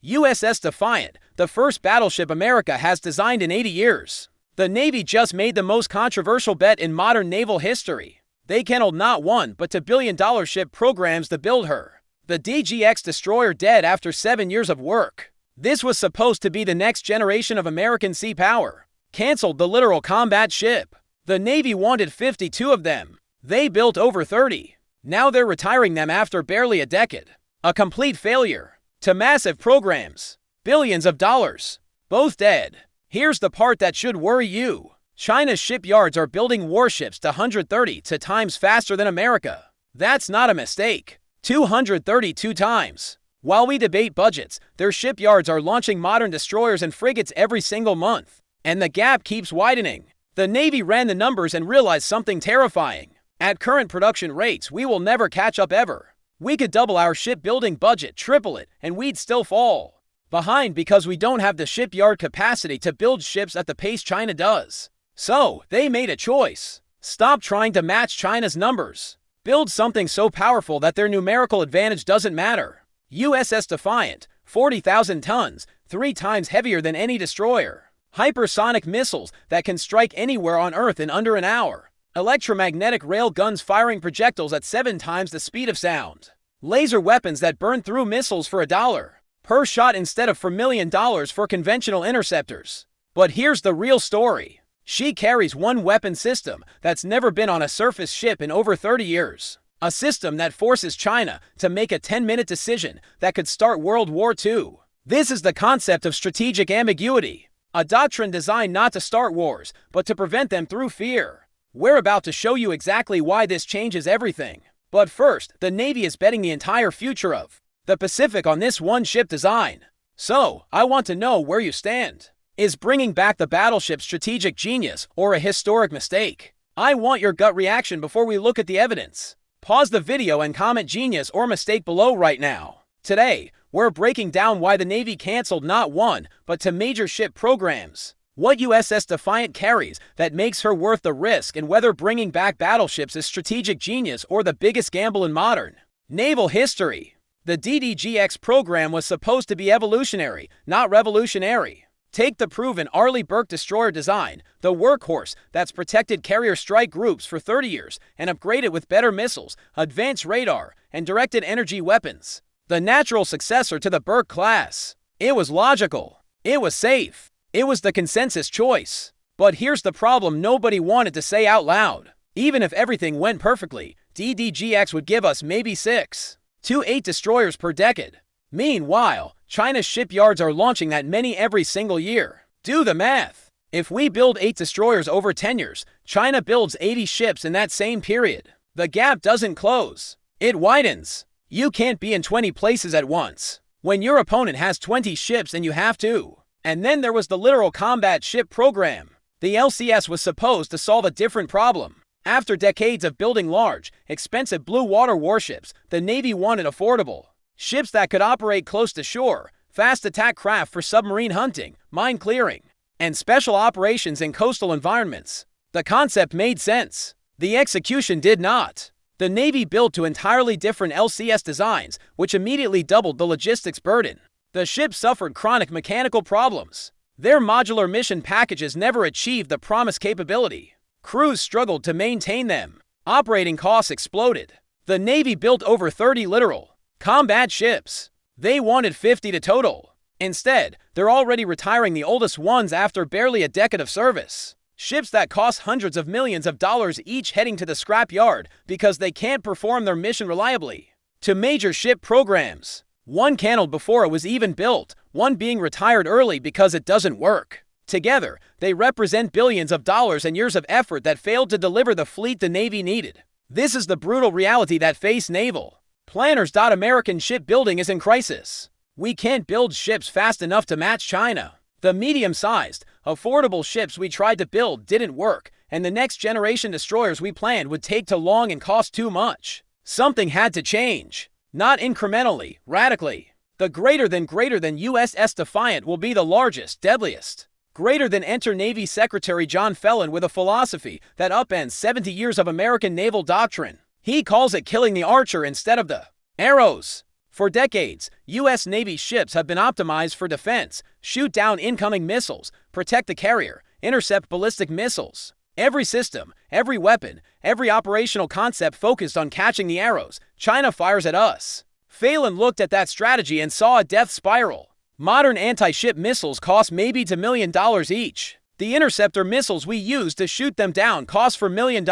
USS Defiant, the first battleship America has designed in 80 years. The Navy just made the most controversial bet in modern naval history. They canceled not one but $2 billion ship programs to build her. The DGX destroyer dead after 7 years of work. This was supposed to be the next generation of American sea power. Canceled the literal combat ship. The Navy wanted 52 of them. They built over 30. Now they're retiring them after barely a decade. A complete failure. To massive programs. Billions of dollars. Both dead. Here's the part that should worry you. China's shipyards are building warships to 132 times faster than America. That's not a mistake. 232 times. While we debate budgets, their shipyards are launching modern destroyers and frigates every single month. And the gap keeps widening. The Navy ran the numbers and realized something terrifying. At current production rates, we will never catch up ever. We could double our shipbuilding budget, triple it, and we'd still fall behind because we don't have the shipyard capacity to build ships at the pace China does. So, they made a choice. Stop trying to match China's numbers. Build something so powerful that their numerical advantage doesn't matter. USS Defiant, 40,000 tons, 3 times heavier than any destroyer. Hypersonic missiles that can strike anywhere on Earth in under an hour. Electromagnetic rail guns firing projectiles at 7 times the speed of sound. Laser weapons that burn through missiles for $1 per shot instead of for $1 million for conventional interceptors. But here's the real story. She carries one weapon system that's never been on a surface ship in over 30 years. A system that forces China to make a 10-minute decision that could start World War II. This is the concept of strategic ambiguity. A doctrine designed not to start wars, but to prevent them through fear. We're about to show you exactly why this changes everything. But first, the Navy is betting the entire future of the Pacific on this one ship design. So, I want to know where you stand. Is bringing back the battleship strategic genius or a historic mistake? I want your gut reaction before we look at the evidence. Pause the video and comment genius or mistake below right now. Today, we're breaking down why the Navy canceled not one, but 2 major ship programs. What USS Defiant carries that makes her worth the risk, and whether bringing back battleships is strategic genius or the biggest gamble in modern naval history. The DDGX program was supposed to be evolutionary, not revolutionary. Take the proven Arleigh Burke destroyer design, the workhorse that's protected carrier strike groups for 30 years, and upgrade it with better missiles, advanced radar, and directed energy weapons. The natural successor to the Burke class. It was logical. It was safe. It was the consensus choice. But here's the problem nobody wanted to say out loud. Even if everything went perfectly, DDGX would give us maybe 6 to 8 destroyers per decade. Meanwhile, China's shipyards are launching that many every single year. Do the math. If we build 8 destroyers over 10 years, China builds 80 ships in that same period. The gap doesn't close. It widens. You can't be in 20 places at once when your opponent has 20 ships and you have to. And then there was the literal combat ship program. The LCS was supposed to solve a different problem. After decades of building large, expensive blue water warships, the Navy wanted affordable ships that could operate close to shore, fast attack craft for submarine hunting, mine clearing, and special operations in coastal environments. The concept made sense. The execution did not. The Navy built 2 entirely different LCS designs, which immediately doubled the logistics burden. The ships suffered chronic mechanical problems. Their modular mission packages never achieved the promised capability. Crews struggled to maintain them. Operating costs exploded. The Navy built over 30 literal combat ships. They wanted 50 to total. Instead, they're already retiring the oldest ones after barely a decade of service. Ships that cost hundreds of millions of dollars each heading to the scrapyard because they can't perform their mission reliably. 2 major ship programs. One canceled before it was even built, one being retired early because it doesn't work. Together, they represent billions of dollars and years of effort that failed to deliver the fleet the Navy needed. This is the brutal reality that faced naval planners. American shipbuilding is in crisis. We can't build ships fast enough to match China. The medium-sized, affordable ships we tried to build didn't work, and the next generation destroyers we planned would take too long and cost too much. Something had to change. Not incrementally, radically. The greater than USS Defiant will be the largest, deadliest. Greater than enter Navy Secretary John Felon with a philosophy that upends 70 years of American naval doctrine. He calls it killing the archer instead of the arrows. For decades, U.S. Navy ships have been optimized for defense, shoot down incoming missiles, protect the carrier, intercept ballistic missiles. Every system, every weapon, every operational concept focused on catching the arrows China fires at us. Phelan looked at that strategy and saw a death spiral. Modern anti-ship missiles cost maybe $1 million each. The interceptor missiles we use to shoot them down cost $4 million.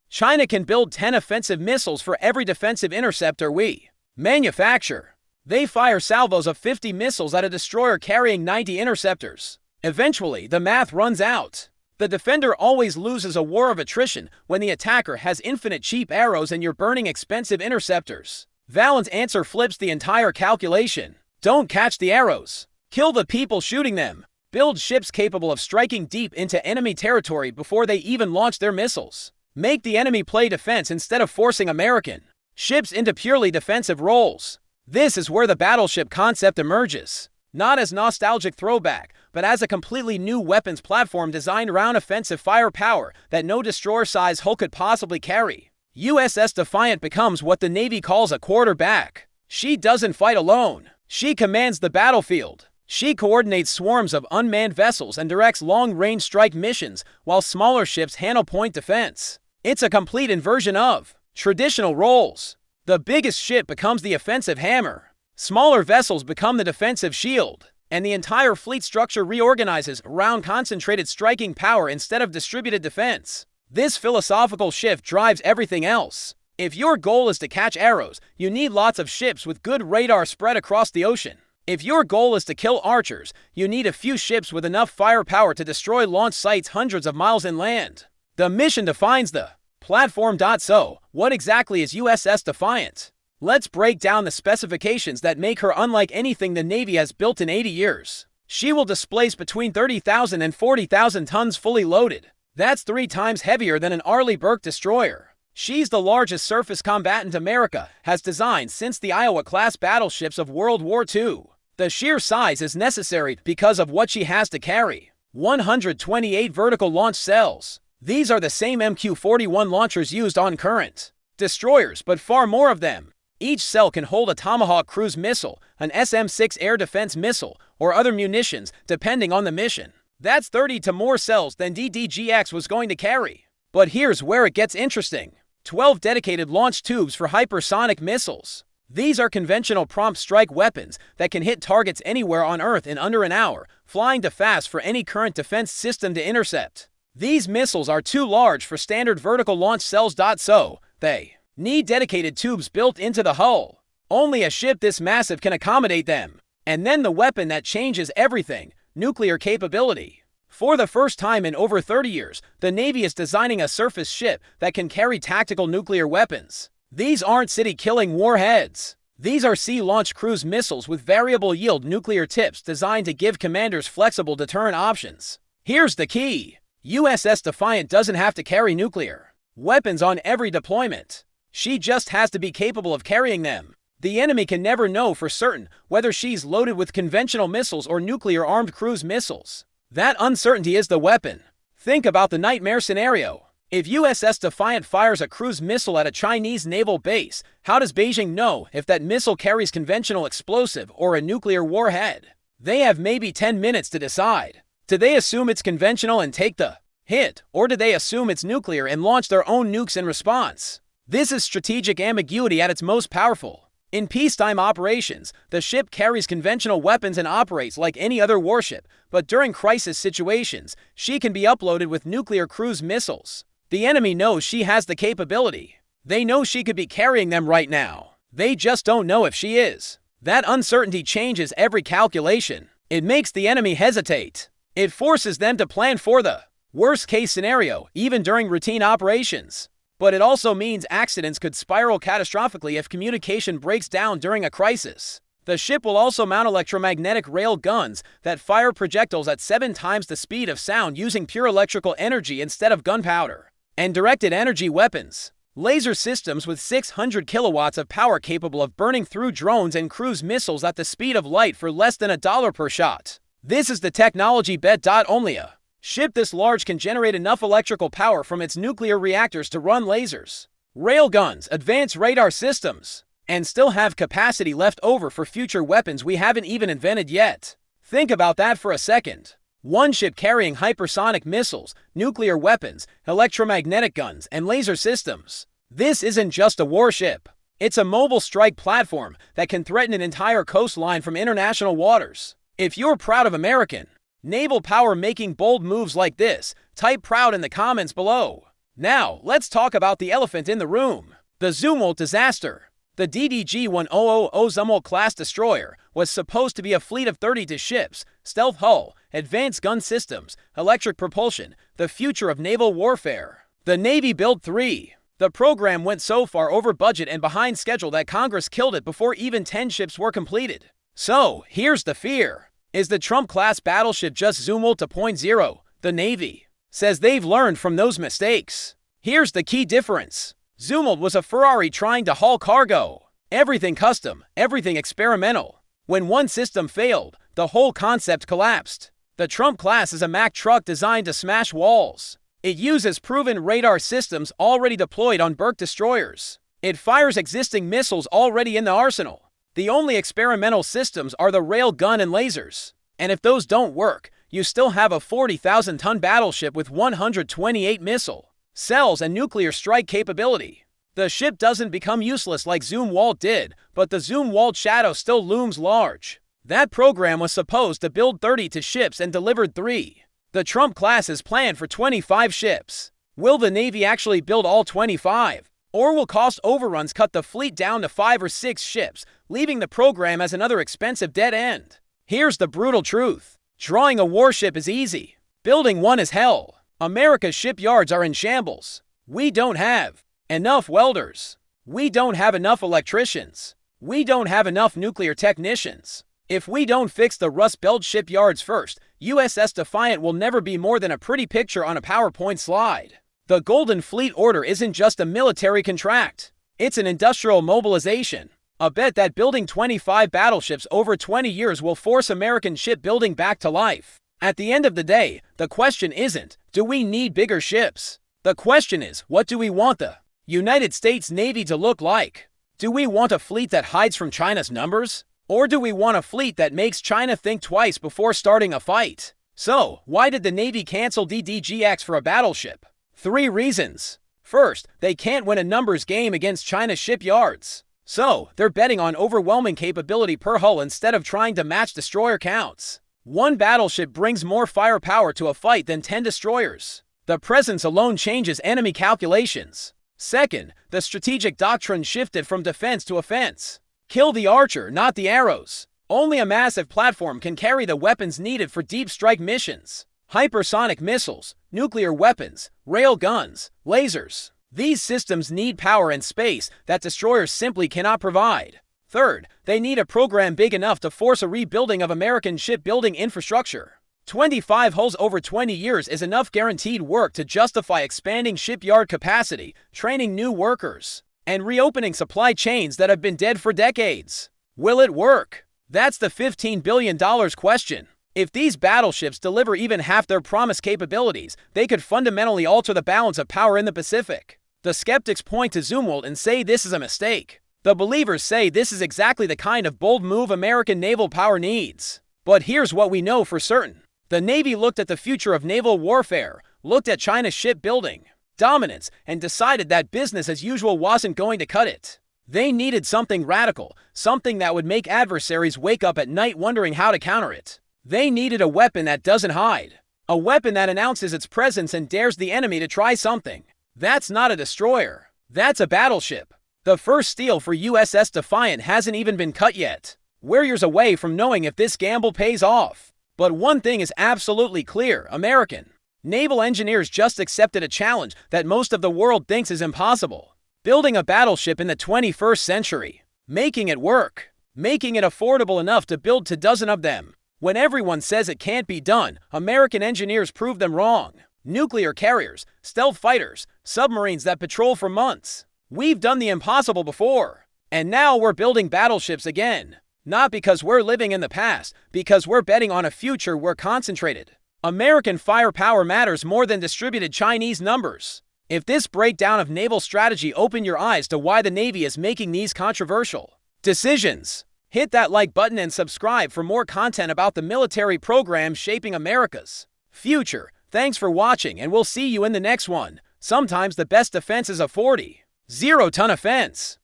China can build 10 offensive missiles for every defensive interceptor we manufacture. They fire salvos of 50 missiles at a destroyer carrying 90 interceptors. Eventually, the math runs out. The defender always loses a war of attrition when the attacker has infinite cheap arrows and you're burning expensive interceptors. Valent's answer flips the entire calculation. Don't catch the arrows. Kill the people shooting them. Build ships capable of striking deep into enemy territory before they even launch their missiles. Make the enemy play defense instead of forcing American ships into purely defensive roles. This is where the battleship concept emerges. Not as nostalgic throwback, but as a completely new weapons platform designed around offensive firepower that no destroyer-sized hull could possibly carry. USS Defiant becomes what the Navy calls a quarterback. She doesn't fight alone. She commands the battlefield. She coordinates swarms of unmanned vessels and directs long-range strike missions while smaller ships handle point defense. It's a complete inversion of traditional roles. The biggest ship becomes the offensive hammer. Smaller vessels become the defensive shield. And the entire fleet structure reorganizes around concentrated striking power instead of distributed defense. This philosophical shift drives everything else. If your goal is to catch arrows, you need lots of ships with good radar spread across the ocean. If your goal is to kill archers, you need a few ships with enough firepower to destroy launch sites hundreds of miles inland. The mission defines the platform. So, what exactly is USS Defiant? Let's break down the specifications that make her unlike anything the Navy has built in 80 years. She will displace between 30,000 and 40,000 tons fully loaded. That's 3 times heavier than an Arleigh Burke destroyer. She's the largest surface combatant America has designed since the Iowa-class battleships of World War II. The sheer size is necessary because of what she has to carry. 128 vertical launch cells. These are the same MQ-41 launchers used on current destroyers, but far more of them. Each cell can hold a Tomahawk cruise missile, an SM-6 air defense missile, or other munitions, depending on the mission. That's 30 to more cells than DDGX was going to carry. But here's where it gets interesting. 12 dedicated launch tubes for hypersonic missiles. These are conventional prompt strike weapons that can hit targets anywhere on Earth in under an hour, flying too fast for any current defense system to intercept. These missiles are too large for standard vertical launch cells. So, they need dedicated tubes built into the hull. Only a ship this massive can accommodate them. And then the weapon that changes everything, nuclear capability. For the first time in over 30 years, the Navy is designing a surface ship that can carry tactical nuclear weapons. These aren't city-killing warheads. These are sea-launched cruise missiles with variable-yield nuclear tips designed to give commanders flexible deterrent options. Here's the key. USS Defiant doesn't have to carry nuclear weapons on every deployment. She just has to be capable of carrying them. The enemy can never know for certain whether she's loaded with conventional missiles or nuclear-armed cruise missiles. That uncertainty is the weapon. Think about the nightmare scenario. If USS Defiant fires a cruise missile at a Chinese naval base, how does Beijing know if that missile carries conventional explosive or a nuclear warhead? They have maybe 10 minutes to decide. Do they assume it's conventional and take the hit, or do they assume it's nuclear and launch their own nukes in response? This is strategic ambiguity at its most powerful. In peacetime operations, the ship carries conventional weapons and operates like any other warship, but during crisis situations, she can be uploaded with nuclear cruise missiles. The enemy knows she has the capability. They know she could be carrying them right now. They just don't know if she is. That uncertainty changes every calculation. It makes the enemy hesitate. It forces them to plan for the worst-case scenario, even during routine operations. But it also means accidents could spiral catastrophically if communication breaks down during a crisis. The ship will also mount electromagnetic rail guns that fire projectiles at 7 times the speed of sound using pure electrical energy instead of gunpowder. And directed energy weapons. Laser systems with 600 kilowatts of power capable of burning through drones and cruise missiles at the speed of light for less than $1 per shot. This is the technology bet. Only a ship this large can generate enough electrical power from its nuclear reactors to run lasers, railguns, advanced radar systems. and still have capacity left over for future weapons we haven't even invented yet. Think about that for a second. One ship carrying hypersonic missiles, nuclear weapons, electromagnetic guns, and laser systems. This isn't just a warship. It's a mobile strike platform that can threaten an entire coastline from international waters. If you're proud of American naval power making bold moves like this, type proud in the comments below. Now, let's talk about the elephant in the room. The Zumwalt disaster. The DDG-1000 Zumwalt-class destroyer was supposed to be a fleet of 32 ships, stealth hull, advanced gun systems, electric propulsion, the future of naval warfare. The Navy built 3. The program went so far over budget and behind schedule that Congress killed it before even 10 ships were completed. So, here's the fear. Is the Trump-class battleship just Zumwalt 2.0? The Navy says they've learned from those mistakes. Here's the key difference. Zumwalt was a Ferrari trying to haul cargo. Everything custom, everything experimental. When one system failed, the whole concept collapsed. The Trump class is a Mack truck designed to smash walls. It uses proven radar systems already deployed on Burke destroyers. It fires existing missiles already in the arsenal. The only experimental systems are the rail gun and lasers. And if those don't work, you still have a 40,000-ton battleship with 128 missile cells and nuclear strike capability. The ship doesn't become useless like Zumwalt did, but the Zumwalt shadow still looms large. That program was supposed to build 32 ships and delivered 3. The Trump class is planned for 25 ships. Will the Navy actually build all 25? Or will cost overruns cut the fleet down to 5 or 6 ships, leaving the program as another expensive dead end? Here's the brutal truth. Drawing a warship is easy. Building one is hell. America's shipyards are in shambles. We don't have enough welders. We don't have enough electricians. We don't have enough nuclear technicians. If we don't fix the Rust Belt shipyards first, USS Defiant will never be more than a pretty picture on a PowerPoint slide. The Golden Fleet Order isn't just a military contract. It's an industrial mobilization. A bet that building 25 battleships over 20 years will force American shipbuilding back to life. At the end of the day, the question isn't, do we need bigger ships? The question is, what do we want the United States Navy to look like? Do we want a fleet that hides from China's numbers? Or do we want a fleet that makes China think twice before starting a fight? So, why did the Navy cancel DDGX for a battleship? 3 reasons. First, they can't win a numbers game against China's shipyards. So, they're betting on overwhelming capability per hull instead of trying to match destroyer counts. One battleship brings more firepower to a fight than 10 destroyers. The presence alone changes enemy calculations. Second, the strategic doctrine shifted from defense to offense. Kill the archer, not the arrows. Only a massive platform can carry the weapons needed for deep strike missions. Hypersonic missiles, nuclear weapons, rail guns, lasers. These systems need power and space that destroyers simply cannot provide. Third, they need a program big enough to force a rebuilding of American shipbuilding infrastructure. 25 hulls over 20 years is enough guaranteed work to justify expanding shipyard capacity, training new workers, and reopening supply chains that have been dead for decades. Will it work? That's the $15 billion question. If these battleships deliver even half their promised capabilities, they could fundamentally alter the balance of power in the Pacific. The skeptics point to Zumwalt and say this is a mistake. The believers say this is exactly the kind of bold move American naval power needs. But here's what we know for certain. The Navy looked at the future of naval warfare, looked at China's shipbuilding dominance, and decided that business as usual wasn't going to cut it. They needed something radical, something that would make adversaries wake up at night wondering how to counter it. They needed a weapon that doesn't hide. A weapon that announces its presence and dares the enemy to try something. That's not a destroyer. That's a battleship. The first steel for USS Defiant hasn't even been cut yet. We're years away from knowing if this gamble pays off. But one thing is absolutely clear, American naval engineers just accepted a challenge that most of the world thinks is impossible. Building a battleship in the 21st century. Making it work. Making it affordable enough to build 24 of them. When everyone says it can't be done, American engineers prove them wrong. Nuclear carriers, stealth fighters, submarines that patrol for months. We've done the impossible before. And now we're building battleships again. Not because we're living in the past, because we're betting on a future we're concentrated. American firepower matters more than distributed Chinese numbers. If this breakdown of naval strategy opened your eyes to why the Navy is making these controversial decisions, hit that like button and subscribe for more content about the military programs shaping America's future. Thanks for watching, and we'll see you in the next one. Sometimes the best defense is a 40-0-ton offense.